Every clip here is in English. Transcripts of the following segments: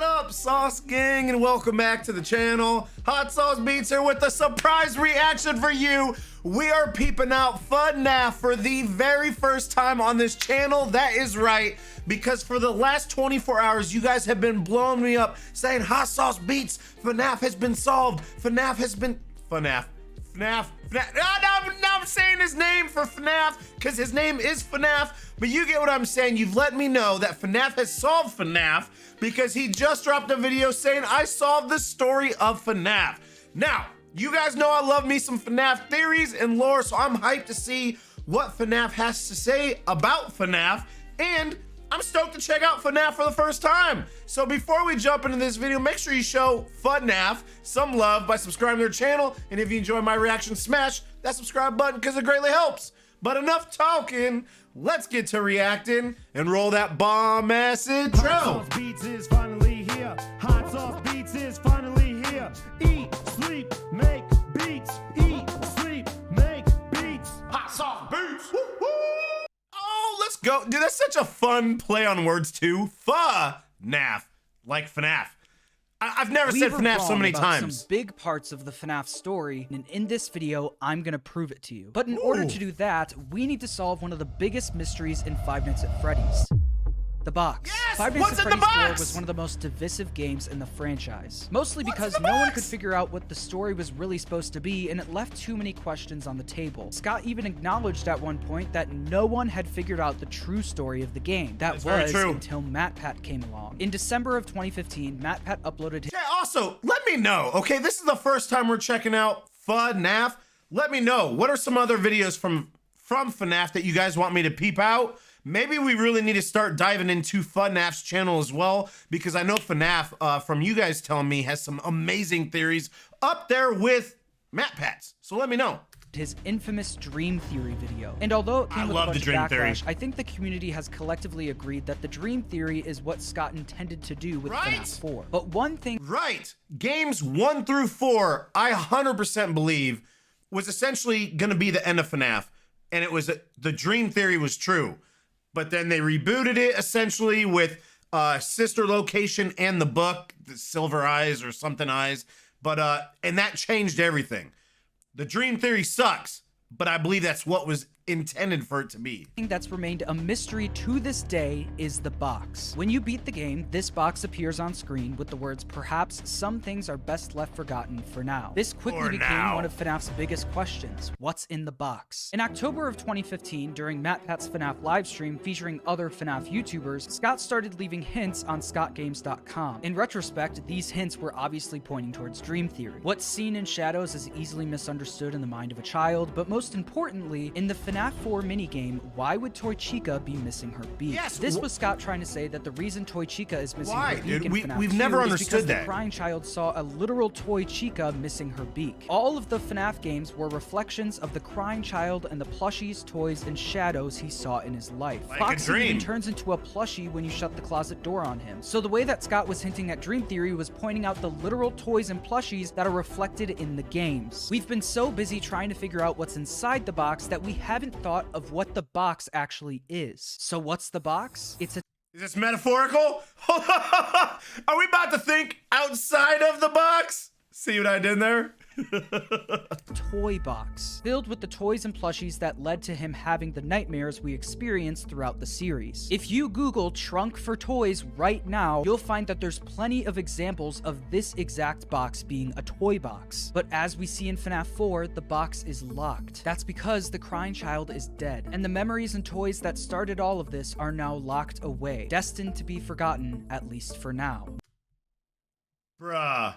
What up, Sauce Gang, and welcome back to the channel. Hot Sauce Beats here with a surprise reaction for you. We are peeping out FuhNaff for the very first time on this channel. That is right, because for the last 24 hours, you guys have been blowing me up saying Hot Sauce Beats, FNAF has been solved. FNAF has been, FNAF. Now I'm saying his name for FNAF because his name is FNAF, but you get what I'm saying. You've let me know that FNAF has solved FNAF because he just dropped a video saying I solved the story of FNAF. Now, you guys know I love me some FNAF theories and lore, so I'm hyped to see what FNAF has to say about FNAF, and I'm stoked to check out FNAF for the first time. So before we jump into this video, make sure you show FuhNaff some love by subscribing to their channel. And if you enjoy my reaction, smash that subscribe button because it greatly helps. But enough talking, let's get to reacting and roll that bomb-ass intro. Hot Sauce Beats is finally here. Hot Sauce Beats is finally here. Eat, sleep, make beats. Eat, sleep, make beats. Hot Sauce Beats. Woo -woo. Oh, let's go. Dude, that's such a fun play on words too. FuhNaff, like FNAF. I've never said FNAF so many times. Some big parts of the FNAF story, and in this video, I'm gonna prove it to you. But in order to do that, we need to solve one of the biggest mysteries in Five Nights at Freddy's. The box. Yes! Five Nights What's at in the Freddy's 4 box? was one of the most divisive games in the franchise. Mostly because no one could figure out what the story was really supposed to be, and it left too many questions on the table. Scott even acknowledged at one point that no one had figured out the true story of the game. That was until MatPat came along. In December of 2015, MatPat uploaded his— Yeah, also, let me know, okay? This is the first time we're checking out FuhNaff. Let me know, what are some other videos from FNAF that you guys want me to peep out? Maybe we really need to start diving into FuhNaff's channel as well, because I know FNAF, from you guys telling me, has some amazing theories up there with MatPat's. So let me know. His infamous Dream Theory video. And although it came with a bunch of backlash, I think the community has collectively agreed that the Dream Theory is what Scott intended to do with FNAF 4. But one thing— Right! Games 1 through 4, I 100% believe, was essentially gonna be the end of FNAF. And it was, the Dream Theory was true. But then they rebooted it essentially with Sister Location and the book, the Silver Eyes or something Eyes. But and that changed everything. The Dream Theory sucks, but I believe that's what was intended for it to be. That's remained a mystery to this day is the box. When you beat the game, this box appears on screen with the words, "Perhaps some things are best left forgotten for now." This quickly became one of FNAF's biggest questions. What's in the box? In October of 2015, during MatPat's FNAF livestream featuring other FNAF YouTubers, Scott started leaving hints on scottgames.com. In retrospect, these hints were obviously pointing towards Dream Theory. What's seen in shadows is easily misunderstood in the mind of a child, but most importantly, in the FNAF 4 minigame, why would Toy Chica be missing her beak? Yes, this was Scott trying to say that the reason Toy Chica is missing her beak dude? in FNAF We've 2 never is understood because that. the crying child saw a literal Toy Chica missing her beak. All of the FNAF games were reflections of the crying child and the plushies, toys, and shadows he saw in his life. Like Foxy a dream. even turns into a plushie when you shut the closet door on him. So the way that Scott was hinting at Dream Theory was pointing out the literal toys and plushies that are reflected in the games. We've been so busy trying to figure out what's inside the box that we haven't thought of what the box actually is. So what's the box? It's a— Is this metaphorical? Are we about to think outside of the box? See what I did there? toy box filled with the toys and plushies that led to him having the nightmares we experienced throughout the series. If you Google trunk for toys right now, you'll find that there's plenty of examples of this exact box being a toy box. But as we see in FNAF 4, the box is locked. That's because the crying child is dead, and the memories and toys that started all of this are now locked away, destined to be forgotten, at least for now. Bruh.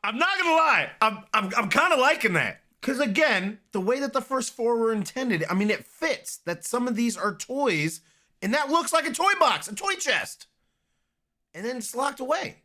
I'm not gonna lie. I'm kind of liking that. Because again, the way that the first 4 were intended, I mean, it fits that some of these are toys, and that looks like a toy box, a toy chest. And then it's locked away.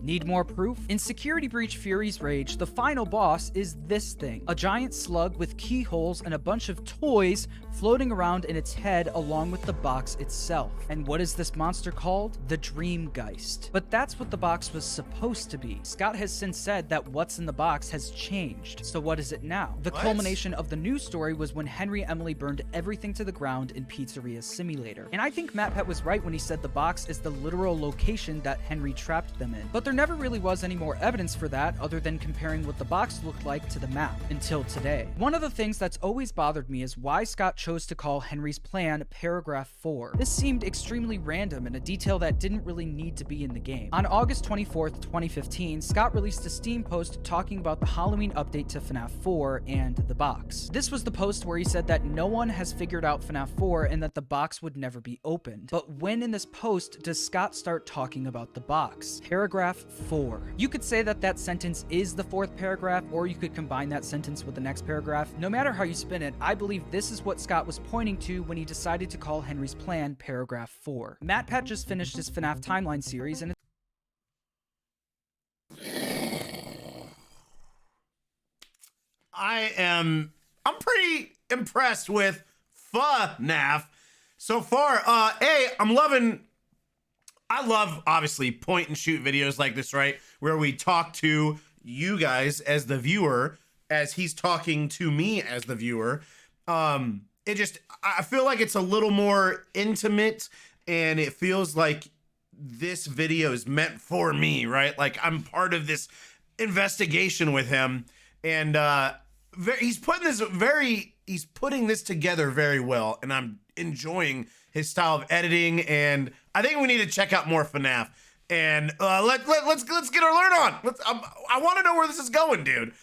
Need more proof? In Security Breach Fury's Rage, the final boss is this thing. A giant slug with keyholes and a bunch of toys floating around in its head along with the box itself. And what is this monster called? The Dreamgeist. But that's what the box was supposed to be. Scott has since said that what's in the box has changed. So what is it now? The culmination of the news story was when Henry Emily burned everything to the ground in Pizzeria Simulator. And I think MatPat was right when he said the box is the literal location that Henry trapped them in. But there never really was any more evidence for that other than comparing what the box looked like to the map until today. One of the things that's always bothered me is why Scott chose to call Henry's plan Paragraph 4. This seemed extremely random and a detail that didn't really need to be in the game. On August 24th, 2015, Scott released a Steam post talking about the Halloween update to FNAF 4 and the box. This was the post where he said that no one has figured out FNAF 4 and that the box would never be opened. But when in this post does Scott start talking about the box? Paragraph 4. You could say that that sentence is the fourth paragraph, or you could combine that sentence with the next paragraph. No matter how you spin it, I believe this is what Scott was pointing to when he decided to call Henry's plan Paragraph 4. MatPat just finished his FNAF timeline series, and I'm pretty impressed with FuhNaff so far. I love, obviously, point and shoot videos like this, right? Where we talk to you guys as the viewer, as he's talking to me as the viewer. I feel like it's a little more intimate, and it feels like this video is meant for me, right? Like I'm part of this investigation with him, and he's putting this together very well, and I'm enjoying his style of editing, and I think we need to check out more FNAF. And let's get our learn on. I want to know where this is going, dude.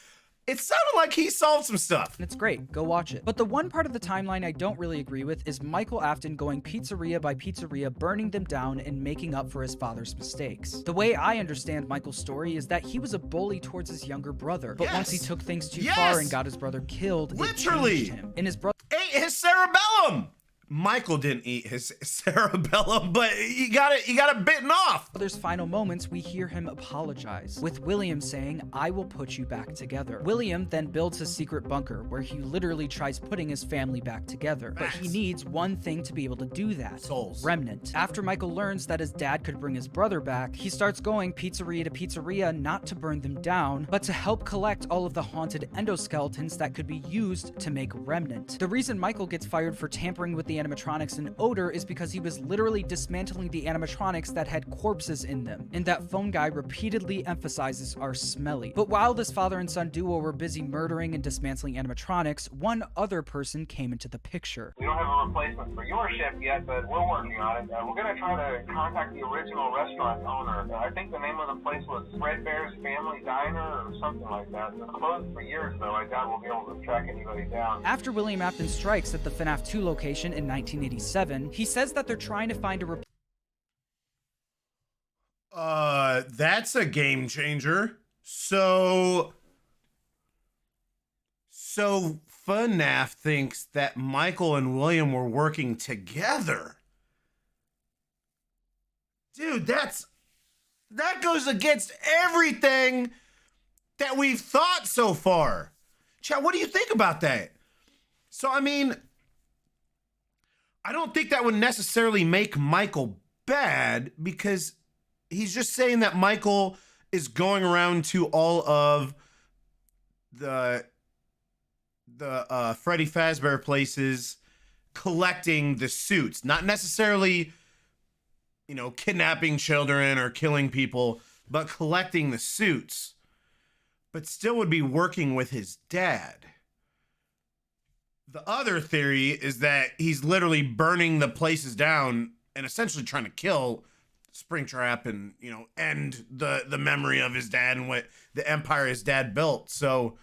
It sounded like he solved some stuff. it's great, go watch it. But the one part of the timeline I don't really agree with is Michael Afton going pizzeria by pizzeria, burning them down and making up for his father's mistakes. The way I understand Michael's story is that he was a bully towards his younger brother, but once he took things too far and got his brother killed, literally, it changed him. And his brother ate his cerebellum. Michael didn't eat his cerebellum, but he got it bitten off. Brother's final moments, we hear him apologize, with William saying, "I will put you back together." William then builds his secret bunker, where he literally tries putting his family back together. But he needs one thing to be able to do that. Souls. Remnant. After Michael learns that his dad could bring his brother back, he starts going pizzeria to pizzeria, not to burn them down, but to help collect all of the haunted endoskeletons that could be used to make Remnant. The reason Michael gets fired for tampering with the animatronics and odor is because he was literally dismantling the animatronics that had corpses in them, and that phone guy repeatedly emphasizes are smelly. But while this father and son duo were busy murdering and dismantling animatronics, one other person came into the picture. We don't have a replacement for your shift yet, but we're working on it. We're going to try to contact the original restaurant owner. I think the name of the place was Red Bear's Family Diner or something like that. It's closed for years, though. I doubt we'll be able to track anybody down. After William Afton strikes at the FNAF 2 location in 1987, he says that they're trying to find a that's a game changer. So FuhNaff thinks that Michael and William were working together. Dude, that goes against everything that we've thought so far. Chad, what do you think about that? So, I mean, I don't think that would necessarily make Michael bad, because he's just saying that Michael is going around to all of the Freddy Fazbear places collecting the suits, not necessarily, kidnapping children or killing people, but collecting the suits, but still would be working with his dad. The other theory is that he's literally burning the places down and essentially trying to kill Springtrap and, end the memory of his dad and what the empire his dad built. So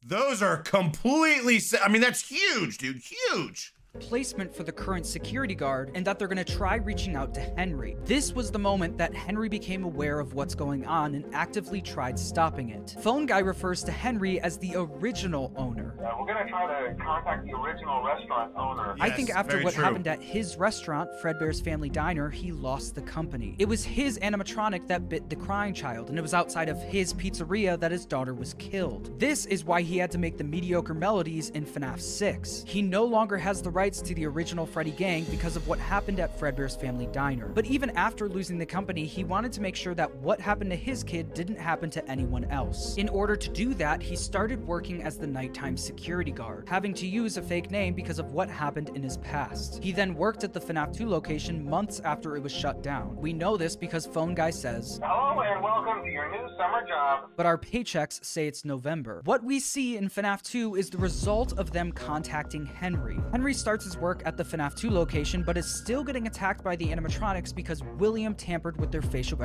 those are completely, that's huge, dude, huge. Placement for the current security guard, and that they're going to try reaching out to Henry. This was the moment that Henry became aware of what's going on and actively tried stopping it. Phone Guy refers to Henry as the original owner, We're gonna try to contact the original restaurant owner. I think Yes, after very what true. happened at his restaurant, Fredbear's Family Diner, he lost the company. It was his animatronic that bit the crying child, and it was outside of his pizzeria that his daughter was killed. This is why he had to make the mediocre melodies in FNAF 6. He no longer has the rights to the original Freddy gang because of what happened at Fredbear's Family Diner. But even after losing the company, he wanted to make sure that what happened to his kid didn't happen to anyone else. In order to do that, he started working as the nighttime security guard, having to use a fake name because of what happened in his past. He then worked at the FNAF 2 location months after it was shut down. We know this because Phone Guy says, Hello and welcome to your new summer job. but our paychecks say it's November. What we see in FNAF 2 is the result of them contacting Henry. Henry starts his work at the FNAF 2 location, but is still getting attacked by the animatronics because William tampered with their facial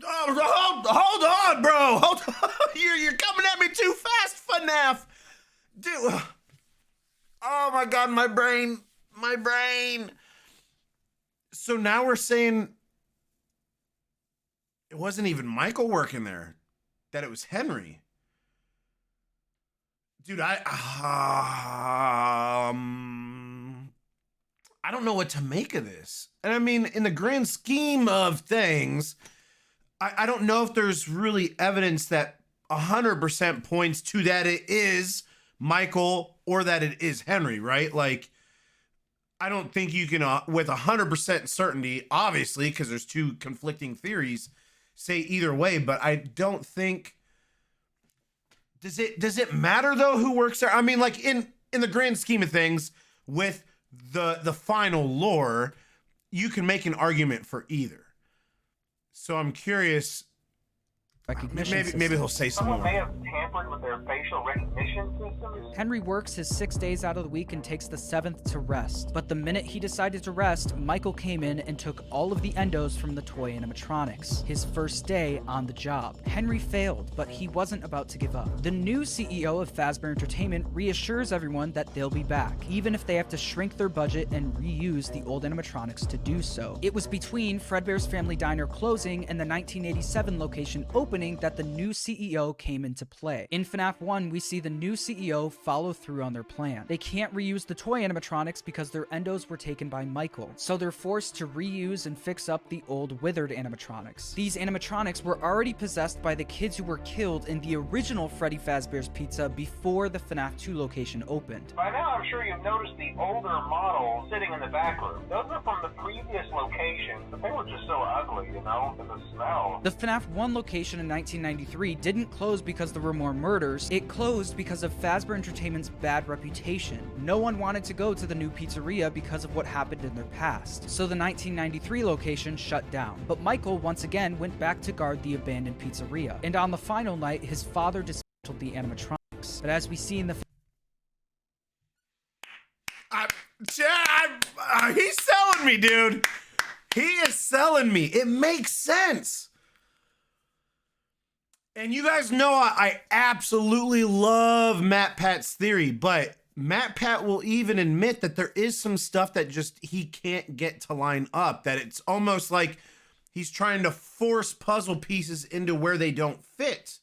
Hold on, bro. Hold on. You're coming at me too fast, FNAF. Dude. Oh my God, my brain. So now we're saying it wasn't even Michael working there, that it was Henry. Dude, I don't know what to make of this. And I mean, in the grand scheme of things, I don't know if there's really evidence that 100% points to that it is Michael or that it is Henry, right? Like, I don't think you can, with 100% certainty, obviously, because there's two conflicting theories, say either way. But I don't think. Does it matter though who works there? I mean, like in the grand scheme of things, with the final lore, you can make an argument for either. So I'm curious. recognition Maybe he'll say some Someone may more. have tampered with their facial recognition systems. Henry works his 6 days out of the week and takes the 7th to rest. But the minute he decided to rest, Michael came in and took all of the endos from the toy animatronics. His first day on the job. Henry failed, but he wasn't about to give up. The new CEO of Fazbear Entertainment reassures everyone that they'll be back, even if they have to shrink their budget and reuse the old animatronics to do so. It was between Fredbear's Family Diner closing and the 1987 location opening that the new CEO came into play. In FNAF 1, we see the new CEO follow through on their plan. They can't reuse the toy animatronics because their endos were taken by Michael, so they're forced to reuse and fix up the old withered animatronics. These animatronics were already possessed by the kids who were killed in the original Freddy Fazbear's Pizza before the FNAF 2 location opened. By now, I'm sure you've noticed the older models sitting in the back room. Those are from the previous location, but they were just so ugly, you know, to the smell. The FNAF 1 location in 1993 didn't close because there were more murders. It closed because of Fazbear Entertainment's bad reputation. No one wanted to go to the new pizzeria because of what happened in their past. So the 1993 location shut down. But Michael once again went back to guard the abandoned pizzeria. And on the final night, his father dismantled the animatronics. But as we see in the He's selling me, dude. He is selling me. It makes sense. And you guys know I absolutely love Matt Pat's theory, but Matt Pat will even admit that there is some stuff that just he can't get to line up, that it's almost like he's trying to force puzzle pieces into where they don't fit.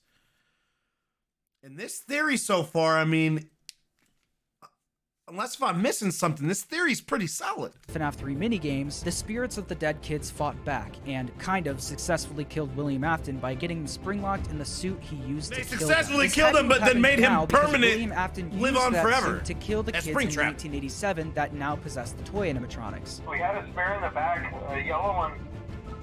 And this theory so far, I mean, unless if I'm missing something, this theory's pretty solid. FNAF 3 minigames, the spirits of the dead kids fought back and kind of successfully killed William Afton by getting him spring-locked in the suit he used They to kill successfully them. This killed him, hadn't but then happened made him now because permanent, William Afton live used on that forever. suit to kill the As kids in Springtrap. 1987 that now possess the toy animatronics. We had a spare in the back, a yellow one.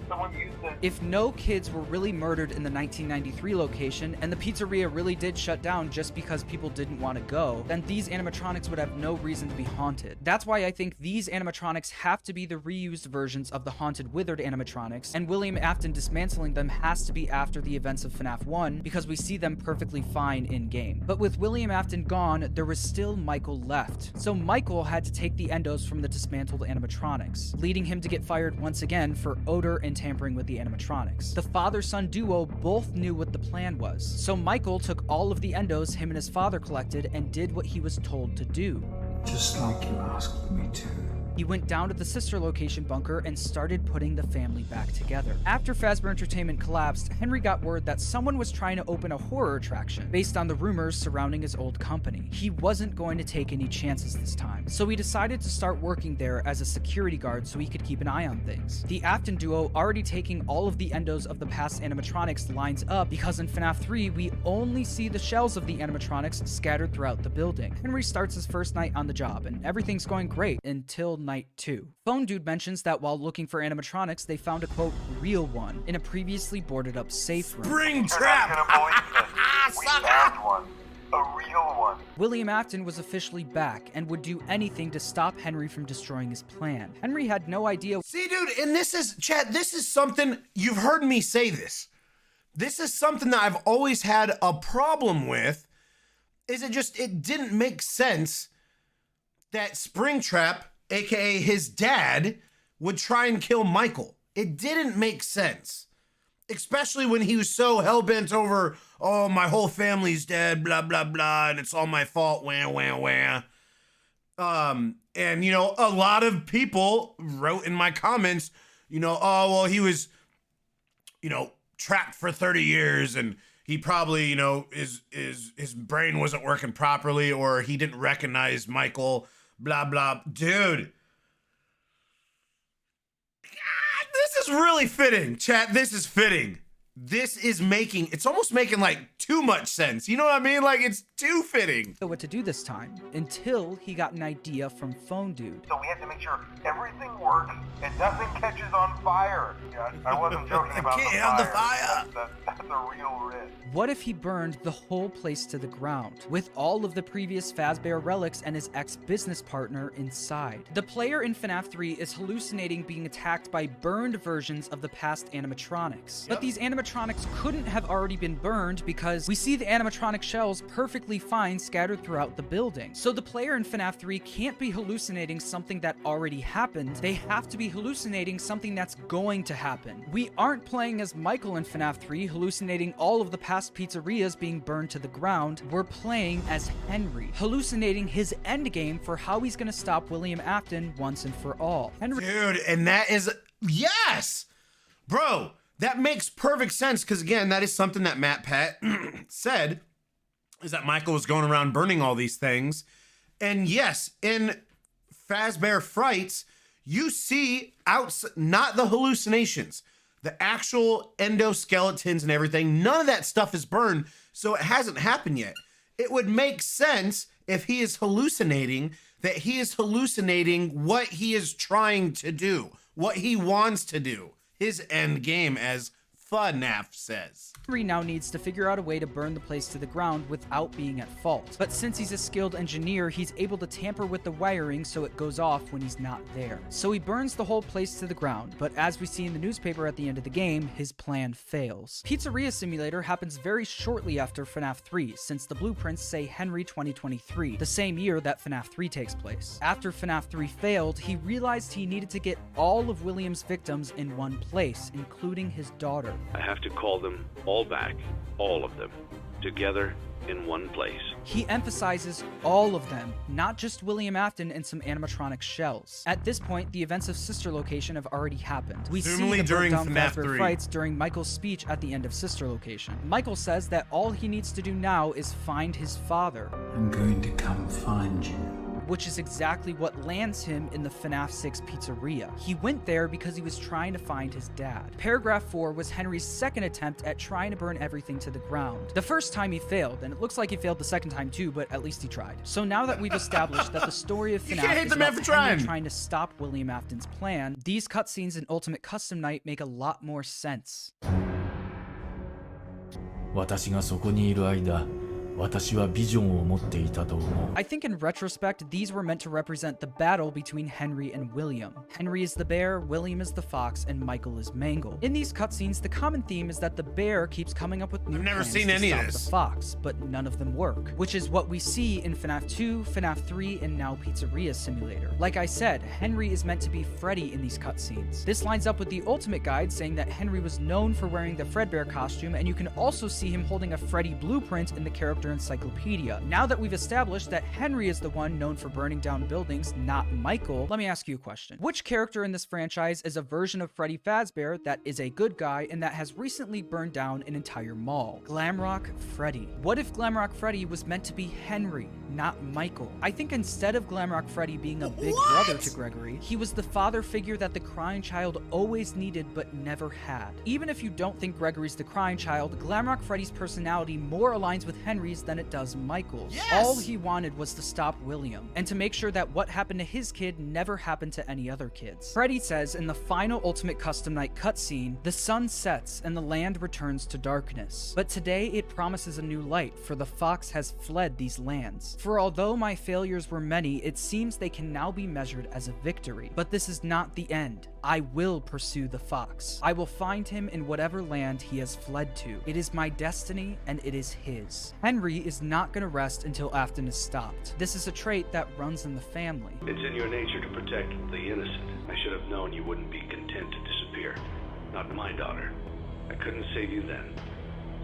Someone used it. If no kids were really murdered in the 1993 location, and the pizzeria really did shut down just because people didn't want to go, then these animatronics would have no reason to be haunted. That's why I think these animatronics have to be the reused versions of the haunted withered animatronics, and William Afton dismantling them has to be after the events of FNAF 1, because we see them perfectly fine in-game. But with William Afton gone, there was still Michael left. So Michael had to take the endos from the dismantled animatronics, leading him to get fired once again for odor and tampering with the animatronics. The father-son duo both knew what the plan was, so Michael took all of the endos him and his father collected and did what he was told to do. Just like you asked me to. He went down to the sister location bunker and started putting the family back together. After Fazbear Entertainment collapsed, Henry got word that someone was trying to open a horror attraction based on the rumors surrounding his old company. He wasn't going to take any chances this time, so he decided to start working there as a security guard so he could keep an eye on things. The Afton duo, already taking all of the endos of the past animatronics, lines up because in FNAF 3 we only see the shells of the animatronics scattered throughout the building. Henry starts his first night on the job and everything's going great until night 2. Phone Dude mentions that while looking for animatronics, they found a quote real one in a previously boarded up safe room. Springtrap! We found one. A real one. William Afton was officially back and would do anything to stop Henry from destroying his plan. Henry had no idea. See, dude, and this is, Chad, this is something, you've heard me say this. This is something that I've always had a problem with, is it didn't make sense that Springtrap, aka his dad, would try and kill Michael. It didn't make sense. Especially when he was so hell-bent over, oh, my whole family's dead, blah, blah, blah, and it's all my fault, wah, wah, wah. And, you know, a lot of people wrote in my comments, you know, oh, well, he was, you know, trapped for 30 years and he probably, you know, his brain wasn't working properly or he didn't recognize Michael, blah, blah. Dude. This is really fitting, chat. This is fitting. This is making, it's almost making like too much sense. You know what I mean? Like it's too fitting. What to do this time until he got an idea from Phone Dude. So we have to make sure everything works and nothing catches on fire. Yeah, I wasn't joking about the fire. That's a real risk. What if he burned the whole place to the ground with all of the previous Fazbear relics and his ex-business partner inside? The player in FNAF 3 is hallucinating being attacked by burned versions of the past animatronics. But these animatronics couldn't have already been burned because we see the animatronic shells perfectly fine scattered throughout the building. So the player in FNAF 3 can't be hallucinating something that already happened. They have to be hallucinating something that's going to happen. We aren't playing as Michael in FNAF 3 hallucinating all of the past pizzerias being burned to the ground. We're playing as Henry, hallucinating his endgame for how he's gonna stop William Afton once and for all. Henry, dude, and that is, yes, bro. That makes perfect sense because, again, that is something that Matt Pat said, is that Michael was going around burning all these things. And yes, in Fazbear Frights, you see not the hallucinations, the actual endoskeletons and everything. None of that stuff is burned, so it hasn't happened yet. It would make sense if he is hallucinating, that he is hallucinating what he is trying to do, what he wants to do. His end game, as FuhNaff says. Henry now needs to figure out a way to burn the place to the ground without being at fault. But since he's a skilled engineer, he's able to tamper with the wiring so it goes off when he's not there. So he burns the whole place to the ground, but as we see in the newspaper at the end of the game, his plan fails. Pizzeria Simulator happens very shortly after FNAF 3, since the blueprints say Henry 2023, the same year that FNAF 3 takes place. After FNAF 3 failed, he realized he needed to get all of William's victims in one place, including his daughter. I have to call them all back, all of them, together in one place. He emphasizes all of them, not just William Afton and some animatronic shells. At this point, the events of Sister Location have already happened. We see the during breakdown FNAF Fazbear 3 Frights during Michael's speech at the end of Sister Location. Michael says that all he needs to do now is find his father. I'm going to come find you. Which is exactly what lands him in the FNAF 6 pizzeria. He went there because he was trying to find his dad. Paragraph 4 was Henry's second attempt at trying to burn everything to the ground. The first time he failed, and it looks like he failed the second time too, but at least he tried. So now that we've established that the story of FNAF is about Henry trying to stop William Afton's plan, these cutscenes in Ultimate Custom Night make a lot more sense. 私がそこにいる間 I think in retrospect, these were meant to represent the battle between Henry and William. Henry is the bear, William is the fox, and Michael is Mangle. In these cutscenes, the common theme is that the bear keeps coming up with new plans to stop the fox, but none of them work, which is what we see in FNAF 2, FNAF 3, and now Pizzeria Simulator. Like I said, Henry is meant to be Freddy in these cutscenes. This lines up with the Ultimate Guide saying that Henry was known for wearing the Fredbear costume, and you can also see him holding a Freddy blueprint in the character character encyclopedia. Now that we've established that Henry is the one known for burning down buildings, not Michael, let me ask you a question. Which character in this franchise is a version of Freddy Fazbear that is a good guy and that has recently burned down an entire mall? Glamrock Freddy. What if Glamrock Freddy was meant to be Henry, not Michael? I think instead of Glamrock Freddy being a big brother to Gregory, he was the father figure that the crying child always needed but never had. Even if you don't think Gregory's the crying child, Glamrock Freddy's personality more aligns with Henry's than it does Michael's. Yes! All he wanted was to stop William, and to make sure that what happened to his kid never happened to any other kids. Freddy says in the final Ultimate Custom Night cutscene, the sun sets and the land returns to darkness. But today it promises a new light, for the fox has fled these lands. For although my failures were many, it seems they can now be measured as a victory. But this is not the end. I will pursue the fox. I will find him in whatever land he has fled to. It is my destiny and it is his. Henry is not going to rest until Afton is stopped. This is a trait that runs in the family. It's in your nature to protect the innocent. I should have known you wouldn't be content to disappear. Not my daughter. I couldn't save you then,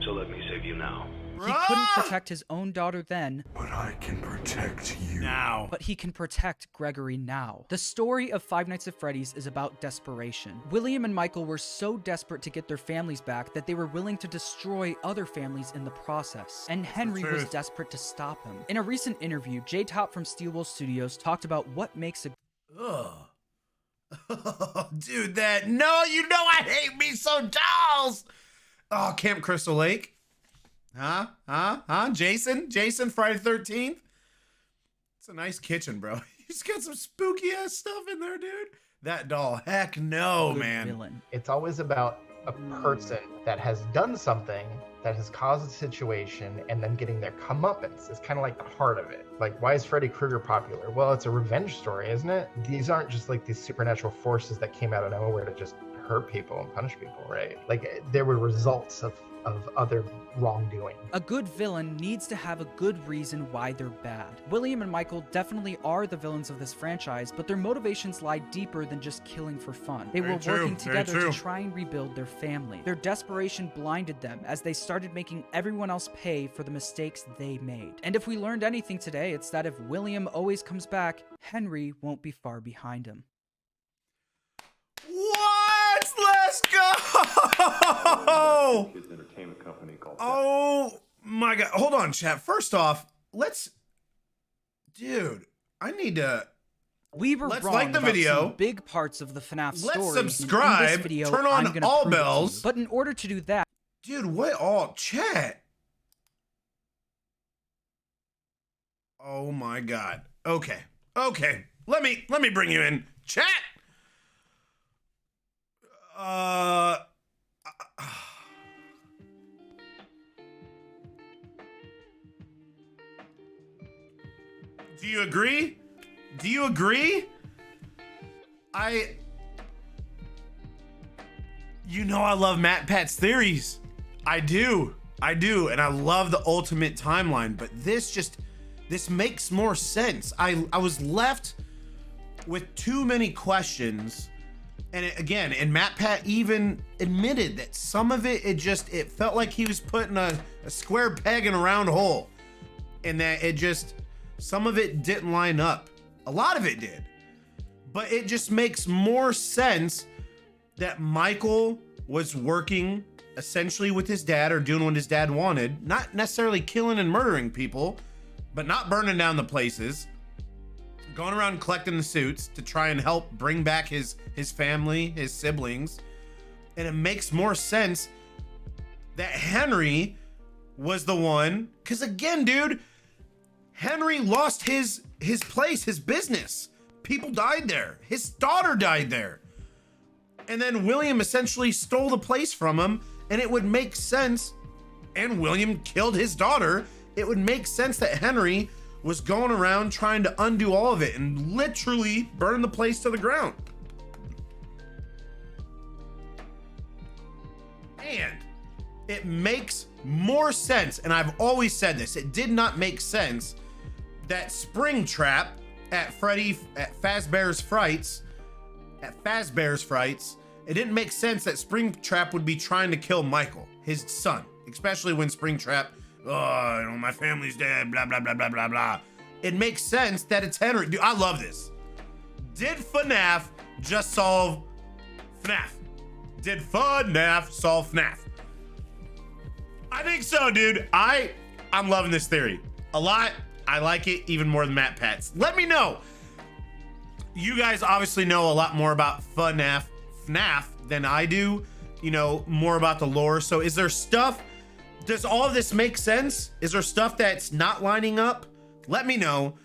so let me save you now. He couldn't protect his own daughter then, But I can protect you. Now. but he can protect Gregory now. The story of Five Nights at Freddy's is about desperation. William and Michael were so desperate to get their families back that they were willing to destroy other families in the process. And Henry was desperate to stop him. In a recent interview, J Top from Steelwool Studios talked about what makes a Ugh. Dude, no, you know I hate me so dolls. Oh, Camp Crystal Lake. Huh? Jason, Friday the 13th. It's a nice kitchen, bro. He's got some spooky ass stuff in there, dude. That doll, heck no, good man. villain. It's always about a person that has done something that has caused a situation and then getting their comeuppance. It's kind of like the heart of it. Like, why is Freddy Krueger popular? Well, it's a revenge story, isn't it? These aren't just like these supernatural forces that came out of nowhere to just hurt people and punish people, right? Like, there were results of other wrongdoing. A good villain needs to have a good reason why they're bad. William and Michael definitely are the villains of this franchise, but their motivations lie deeper than just killing for fun. They were working together to try and rebuild their family. Their desperation blinded them as they started making everyone else pay for the mistakes they made. And if we learned anything today, it's that if William always comes back, Henry won't be far behind him. What? Let's go! Oh my god. Hold on, chat. First off, dude, I need to... We were Let's wrong like the about video. some big parts of the FNAF story. Let's and in subscribe, this video, turn on I'm gonna all prove it to you. bells. But in order to do that, Dude, what all? Chat. Oh my god. Okay. Let me bring you in. Chat. Do you agree? You know I love Matt Pat's theories. I do, and I love the ultimate timeline, but this makes more sense. I was left with too many questions, and and Matt Pat even admitted that some of it, it felt like he was putting a square peg in a round hole, and that some of it didn't line up. A lot of it did, but it just makes more sense that Michael was working essentially with his dad, or doing what his dad wanted, not necessarily killing and murdering people, but not burning down the places, going around collecting the suits to try and help bring back his family, his siblings. And it makes more sense that Henry was the one, because again, dude, Henry lost his place, his business. People died there. His daughter died there. And then William essentially stole the place from him, and it would make sense, and William killed his daughter. It would make sense that Henry was going around trying to undo all of it and literally burn the place to the ground. And it makes more sense, and I've always said this, it did not make sense that Springtrap at Fazbear's Frights, it didn't make sense that Springtrap would be trying to kill Michael, his son, especially when Springtrap oh, you know, my family's dead, blah, blah, blah, blah, blah, blah. It makes sense that it's Henry. Dude, I love this. Did FNAF just solve FNAF? Did FNAF solve FNAF? I think so, dude. I'm loving this theory a lot. I like it even more than Matt Pats. Let me know. You guys obviously know a lot more about FNAF than I do, you know, more about the lore. So is there stuff, does all of this make sense? Is there stuff that's not lining up? Let me know.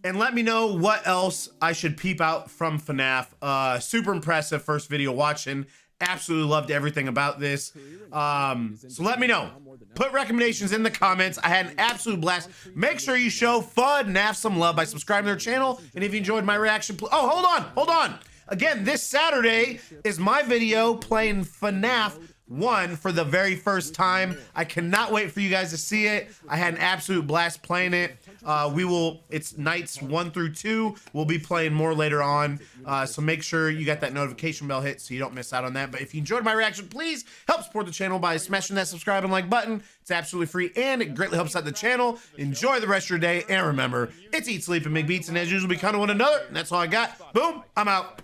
And let me know what else I should peep out from FNAF. Super impressive first video watching. Absolutely loved everything about this. So let me know. Put recommendations in the comments. I had an absolute blast. Make sure you show FNAF some love by subscribing to their channel. And if you enjoyed my reaction, oh, hold on. Again, this Saturday is my video playing FNAF 1 for the very first time. I cannot wait for you guys to see it. I had an absolute blast playing it. It's nights 1 through 2. We'll be playing more later on. So make sure you got that notification bell hit so you don't miss out on that. But if you enjoyed my reaction, please help support the channel by smashing that subscribe and like button. It's absolutely free and it greatly helps out the channel. Enjoy the rest of your day. And remember, it's eat, sleep, and make beats. And as usual, be kind of one another. And that's all I got. Boom, I'm out.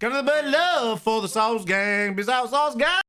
Come to the bed love for the sauce gang. Peace out, sauce gang.